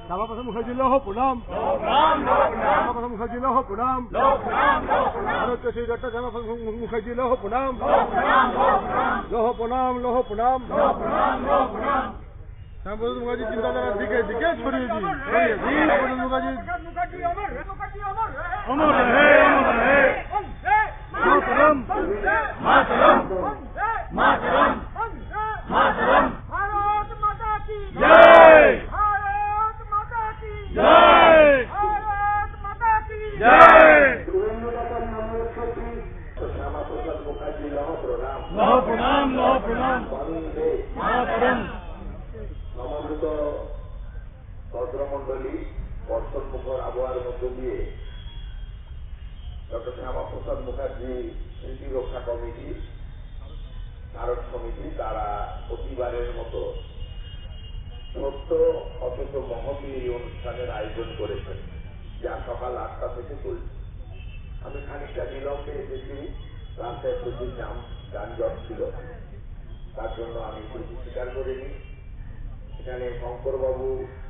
শ্যামাপ্রসাদ মুখার্জি লৌহ প্রণাম, শ্যামাপ্রসাদ মুখার্জি লৌহ প্রণাম, ভারতীয় শ্রী ডক্টর শ্যামাপ্রসাদ মুখার্জি লৌহ প্রণাম, লৌহ প্রণাম, লৌহ প্রণাম। শ্যামাপ্রসাদ মুখার্জি চিন্তাধারার দিকে দিকে ছড়িয়ে দিই, শ্যামাপ্রসাদ মুখার্জি অমর রহে, অমর রহে। মাতরম, মাতরম, মাতরম, মাতরম। भारत माता की जय, भारत माता की जय, भारत माता की जय। শ্যামাপ্রসাদ মুখার্জি লৌহ প্রণাম, লৌহ প্রণাম, লৌহ প্রণাম। বন্দে মাতরম। সমবেত ভদ্রমন্ডলী, বর্ষণ মুখর আবহাওয়ার মধ্য দিয়ে ডক্টর শ্যামাপ্রসাদ মুখার্জি স্মৃতি রক্ষা কমিটি, ভারত সমিতি, তারা প্রতিবারের মতো ছোট্ট অথচ মহতী এই অনুষ্ঠানের আয়োজন করেছেন, যা সকাল 8টা থেকে চলছে। আমি খানিকটা বিলম্বে এসেছি, রাস্তায় প্রচুর যানজট ছিল, তার জন্য আমি ত্রুটি স্বীকার করিনি। এখানে শঙ্করবাবু,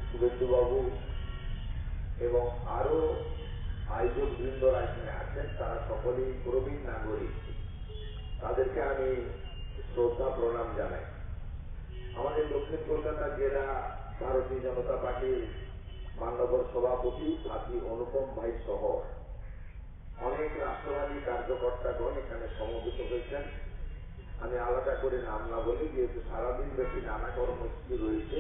শুভেন্দুবাবু এবং আরো আয়োজক বৃন্দরা এখানে আছেন, তারা সকলেই প্রবীণ নাগরিক, তাদেরকে আমি শ্রদ্ধা প্রণাম জানাই। আমাদের দক্ষিণ কলকাতা জেলা ভারতীয় জনতা পার্টির মান্যবর সভাপতি সাথী অনুপম ভাই সহ অনেক রাষ্ট্রবাদী কার্যকর্তাগণ এখানে সমবেত হয়েছেন। আমি আলাদা করে নাম না বলি, যেহেতু সারাদিন ব্যাপী নানা কর্মসূচি রয়েছে।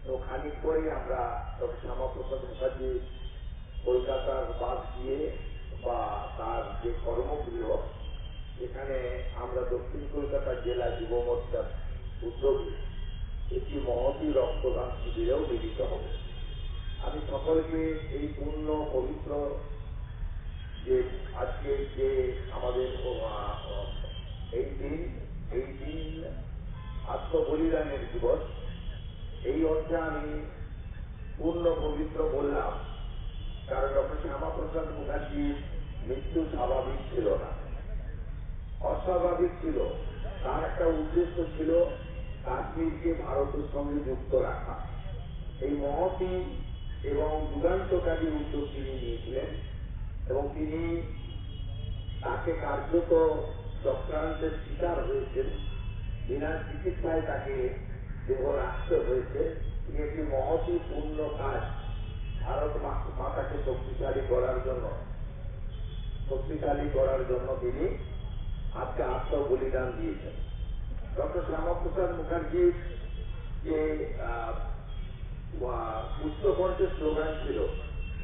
তো খানিক পরে আমরা ডক্টর শ্যামাপ্রসাদ মুখার্জি কলকাতার বাদ দিয়ে বা তার যে কর্মগৃহ, এখানে আমরা দক্ষিণ কলকাতা জেলা যুব মোর্চার উদ্যোগে একটি মহতী রক্তদান শিবিরেও মিলিত হব। আমি সকলকে এই পূর্ণ পবিত্র যে আজকে যে আমাদের এই দিন আত্মবলিদানের দিবস, এই অর্থে আমি পূর্ণ পবিত্র বললাম, কারণ ডক্টর শ্যামাপ্রসাদ মুখার্জির মৃত্যু স্বাভাবিক ছিল না, অস্বাভাবিক ছিল। তার একটা উদ্দেশ্য ছিল কাশ্মীরকে ভারতের সঙ্গে যুক্ত রাখা। এই মহতী এবং যুগান্তকারী উদ্যোগ তিনি নিয়েছিলেন এবং তিনি তাকে কার্যত চক্রান্তের শিকার হয়েছেন। বিনা চিকিৎসায় তাকে দেহ রাখতে হয়েছে। তিনি একটি মহতী পূর্ণ কাজ ভারত মাতাকে শক্তিশালী করার জন্য তিনি আজকে আত্মবলিদান দিয়েছেন। ডক্টর শ্যামাপ্রসাদ মুখার্জির যে উচ্চকণ্ঠের স্লোগান ছিল,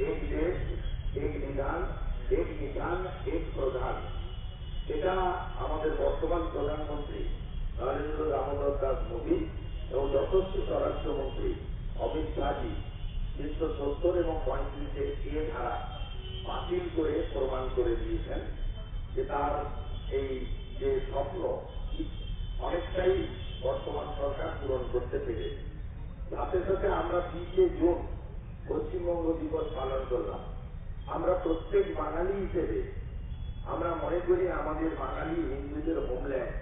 এক দেশ, এক বিধান, এক বিধান, এক প্রধান, এটা আমাদের বর্তমান প্রধানমন্ত্রী নরেন্দ্র দামোদর দাস মোদী এবং যশস্বী স্বরাষ্ট্রমন্ত্রী অমিত শাহজি 370 এবং 35-এর এ ধারা বাতিল করে প্রমাণ করে দিয়েছেন যে তার এই যে স্বপ্ন অনেকটাই বর্তমান সরকার পূরণ করতে পেরেছে। সাথে সাথে আমরা 20 জুন পশ্চিমবঙ্গ দিবস পালন করলাম। আমরা প্রত্যেক বাঙালি হিসেবে আমরা মনে করি আমাদের বাঙালি হিন্দুদের হোমল্যান্ড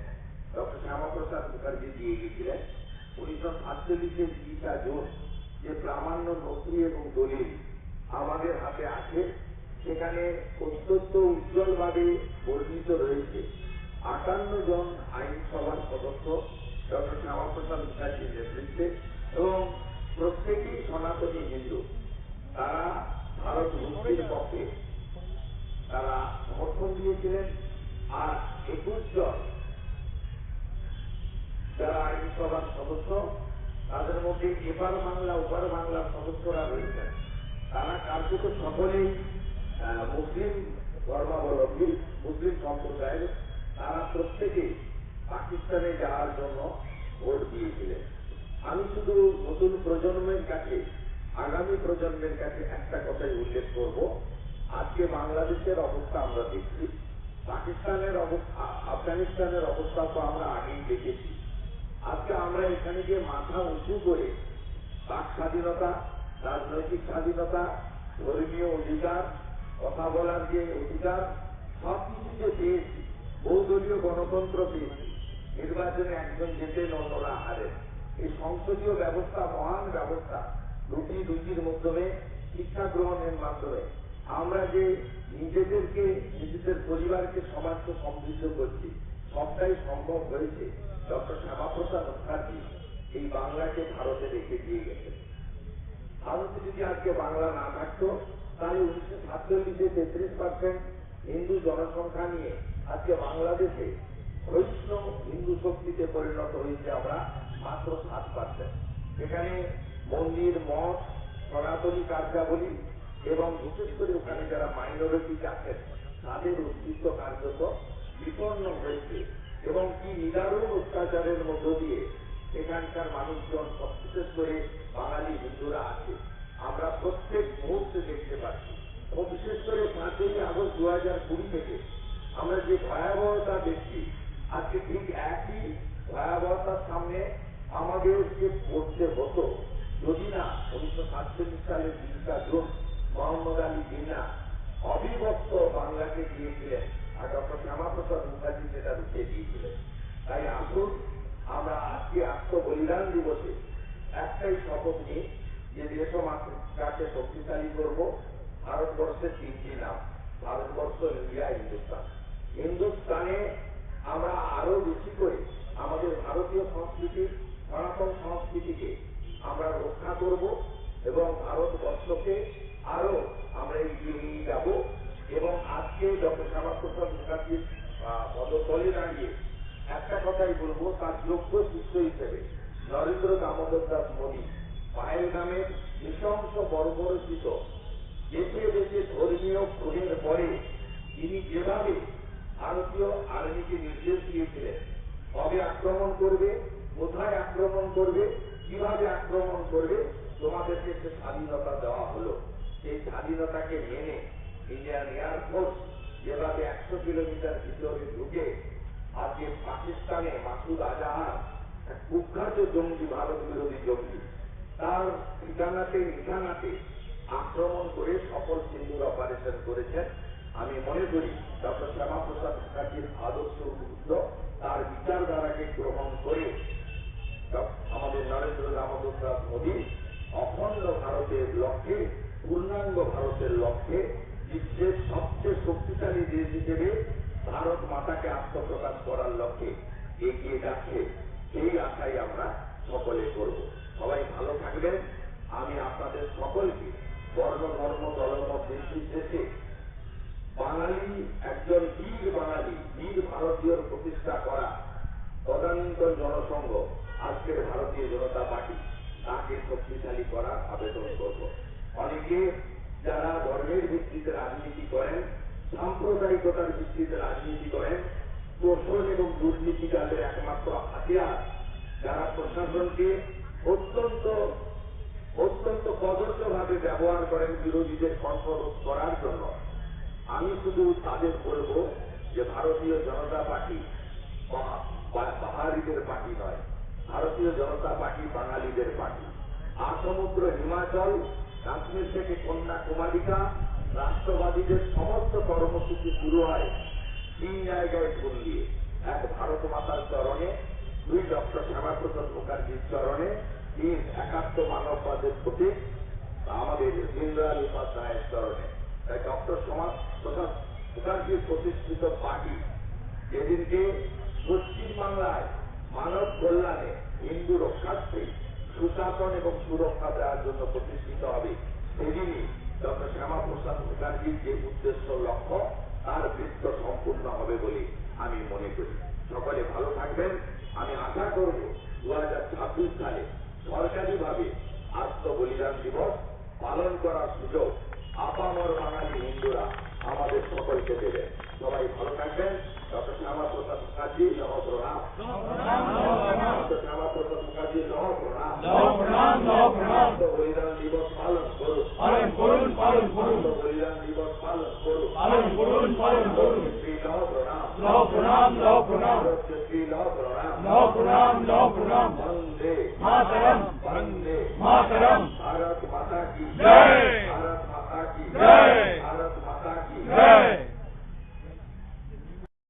ডক্টর শ্যামাপ্রসাদ মুখার্জি দিয়ে গেছিলেন। 1947-এর 20 জুন যে প্রামাণ্য নথি এবং দলিল আমাদের হাতে আছে, সেখানে অত্যন্ত উজ্জ্বলভাবে বর্ণিত রয়েছে 58 জন আইনসভার সদস্য ডক্টর শ্যামাপ্রসাদ মুখার্জির নেতৃত্বে এবং প্রত্যেকেই সনাতনী হিন্দু। তারা ভারত মুক্তির পক্ষে তারা সমর্থন দিয়েছিলেন। আর 21 জন যারা আইনসভার সদস্য, তাদের মধ্যে এপার বাংলা ওপার বাংলার সদস্যরা রয়েছেন, তারা কার্যত সকলেই মুসলিম ধর্মাবলম্বী, মুসলিম সম্প্রদায়ের। তারা প্রত্যেকেই পাকিস্তানে যাওয়ার জন্য ভোট দিয়েছিলেন। আমি শুধু নতুন প্রজন্মের কাছে, আগামী প্রজন্মের কাছে একটা কথাই উল্লেখ করব। আজকে বাংলাদেশের অবস্থা আমরা দেখছি, পাকিস্তানের অবস্থা, আফগানিস্তানের অবস্থা তো আমরা আগেই দেখেছি। আজকে আমরা এখানে যে মাথা উঁচু করে বাক স্বাধীনতা, রাজনৈতিক স্বাধীনতা, ধর্মীয় অধিকার, কথা বলার যে অধিকার, সবকিছু যে পেয়েছি, বহুদলীয় গণতন্ত্র পেয়েছি, নির্বাচনে একজন জেতেন অন্যরা হারেন, এই সংসদীয় ব্যবস্থা মহান ব্যবস্থা, রুটির মাধ্যমে, শিক্ষা গ্রহণের মাধ্যমে আমরা যে নিজেদেরকে, নিজেদের পরিবারকে, সমাজকে সমৃদ্ধ করছি, সবটাই সম্ভব হয়েছে ডক্টর শ্যামাপ্রসাদ মুখার্জি এই বাংলাকে ভারতে রেখে দিয়ে গেছেন। ভারতে যদি আজকে বাংলা না থাকতো তাহলে 1947-এ 33% হিন্দু জনসংখ্যা নিয়ে আজকে বাংলাদেশে বৈষ্ণব হিন্দু শক্তিতে পরিণত হয়েছে আমরা মাত্র 7%। এখানে মন্দির, মঠ, সনাতনী কার্যাবলী এবং বিশেষ করে ওখানে যারা মাইনরিটি আছেন তাদের অস্তিত্ব কার্যত বিপন্ন হয়েছে এবং কি নিদারুণ অত্যাচারের মধ্য দিয়ে এখানকার মানুষজন, বিশেষ করে বাঙালি হিন্দুরা আছে, আমরা প্রত্যেক মুহূর্তে দেখতে পাচ্ছি। এবং বিশেষ করে 5ই আগস্ট 2020 থেকে আমরা যে ভয়াবহতা দেখছি, আজকে ঠিক একই ভয়াবহতার সামনে আমাদেরকে পড়তে হতো যদি না 1947 সালের 20 জুন মোহাম্মদ আলী জিন্নাহ অবিভক্ত বাংলাকে দিয়েছিলেন আর ডক্টর শ্যামাপ্রসাদ মুখার্জি সেটা রুখে দিয়েছিলেন। তাই আসুন আমরা আজকে আত্মবলিদান দিবসে একটাই শপথ নিই যে দেশমাতৃকাকে শক্তিশালী করব। ভারতবর্ষের 3টি নাম, ভারতবর্ষ, ইন্ডিয়া, হিন্দুস্তান। হিন্দুস্তানে আমরা আরো বেশি করে আমাদের ভারতীয় সংস্কৃতি, সনাতন সংস্কৃতিকে আমরা রক্ষা করব এবং ভারতবর্ষকে আরো আমরা এগিয়ে নিয়ে যাব। এবং আজকে ডক্টর শ্যামাপ্রসাদ মুখার্জির পদতলে দাঁড়িয়ে একটা কথাই বলবো, তার যোগ্য শিষ্য হিসেবে নরেন্দ্র দামোদর দাস মোদী পাহেলগামের নৃশংস বর্বরোচিত দেশে দেশে ধর্মীয় খুনের পরে তিনি যেভাবে ভারতীয় আর্মিকে নির্দেশ দিয়েছিলেন কবে আক্রমণ করবে, কোথায় আক্রমণ করবে, কিভাবে আক্রমণ করবে, তোমাদেরকে সে স্বাধীনতা দেওয়া হলো। সেই স্বাধীনতাকে মেনে ইন্ডিয়ান এয়ারফোর্স যেভাবে 100 কিলোমিটার ভিতরে ঢুকে আজকে পাকিস্তানে মাসুদ আজাহার এক কুখ্যাত জঙ্গি, ভারত বিরোধী জঙ্গি, তার ঠিকানাতে নিশানাতে আক্রমণ করে সফল সিন্দুর অপারেশন করেছেন। আমি মনে করি ডক্টর শ্যামাপ্রসাদ মুখার্জির আদর্শ উদ্বুদ্ধ তার বিচারধারাকে গ্রহণ করে আমাদের নরেন্দ্র দামোদর দাস মোদী অখণ্ড ভারতের লক্ষ্যে, পূর্ণাঙ্গ ভারতের লক্ষ্যে, বিশ্বের সবচেয়ে শক্তিশালী দেশ হিসেবে ভারত মাতাকে আত্মপ্রকাশ করার লক্ষ্যে এগিয়ে যাচ্ছে। সেই আশাই আমরা সকলে করব। সবাই ভালো থাকবেন। আমি আপনাদের সকলকে বর্ণ, ধর্ম, দলমত নির্বিশেষে বাঙালি, একজন বীর বাঙালি, বীর ভারতীয় প্রতিষ্ঠা করা তদানীন্তন জনসংঘ, আজকের ভারতীয় জনতা পার্টি, তাকে শক্তিশালী করার আবেদন করব। অনেকে যারা ধর্মের ভিত্তিতে রাজনীতি করেন, সাম্প্রদায়িকতার ভিত্তিতে রাজনীতি করেন, শোষণ এবং দুর্নীতি তাদের একমাত্র হাতিয়ার, যারা প্রশাসনকে অত্যন্ত কদর্যভাবে ব্যবহার করেন বিরোধীদের কণ্ঠরোধ করার জন্য, আমি শুধু তাদের বলব যে ভারতীয় জনতা পার্টি পাহাড়িদের পার্টি নয়, ভারতীয় জনতা পার্টি বাঙালিদের পার্টি। আসমুদ্র, হিমাচল, কাশ্মীর থেকে কন্যাকুমারিকা, রাষ্ট্রবাদীদের সমস্ত কর্মসূচি শুরু হয় 3 জায়গায় ফুল দিয়ে, এক ভারত মাতার চরণে, 2 ডক্টর শ্যামাপ্রসাদ মুখার্জির চরণে, 3 একাত্ম মানববাদের প্রতীক আমাদের দীনদয়াল উপাধ্যায়ের চরণে। তাই ডক্টর শ্যামাপ্রসাদ মুখার্জির প্রতিষ্ঠিত পার্টি যেদিনকে পশ্চিমবাংলায় মানব কল্যাণে, হিন্দু রক্ষার্থে সুশাসন এবং সুরক্ষা দেওয়ার জন্য প্রতিষ্ঠিত হবে, সেদিনই ডক্টর শ্যামাপ্রসাদ মুখার্জির যে উদ্দেশ্য, লক্ষ্য, তার বৃত্ত সম্পূর্ণ হবে বলে আমি মনে করি। সকলে ভালো থাকবেন। আমি আশা করব 2026 সালে সরকারিভাবে আত্মবলিদান দিবস পালন করার সুযোগ আপামর বাঙালি হিন্দুরা আমাদের সকলকে দেবেন। সবাই ভালো থাকবেন। ডক্টর শ্যামাপ্রসাদ মুখার্জি নম প্রণাম। ডক্টর শ্যামাপ্রসাদ মুখার্জি নম প্রণাম। আত্মবলিদান দিবস পালন করুন, আত্মবলিদান দিবস পালন করুন, শ্রী নম প্রণাম, শ্রী নম প্রণাম, বন্দে মাতরম, বন্দে মাতরম, ভারত মাতা কি জয়, ভারত মাতা কি জয়, ভারত মাতা কি জয়।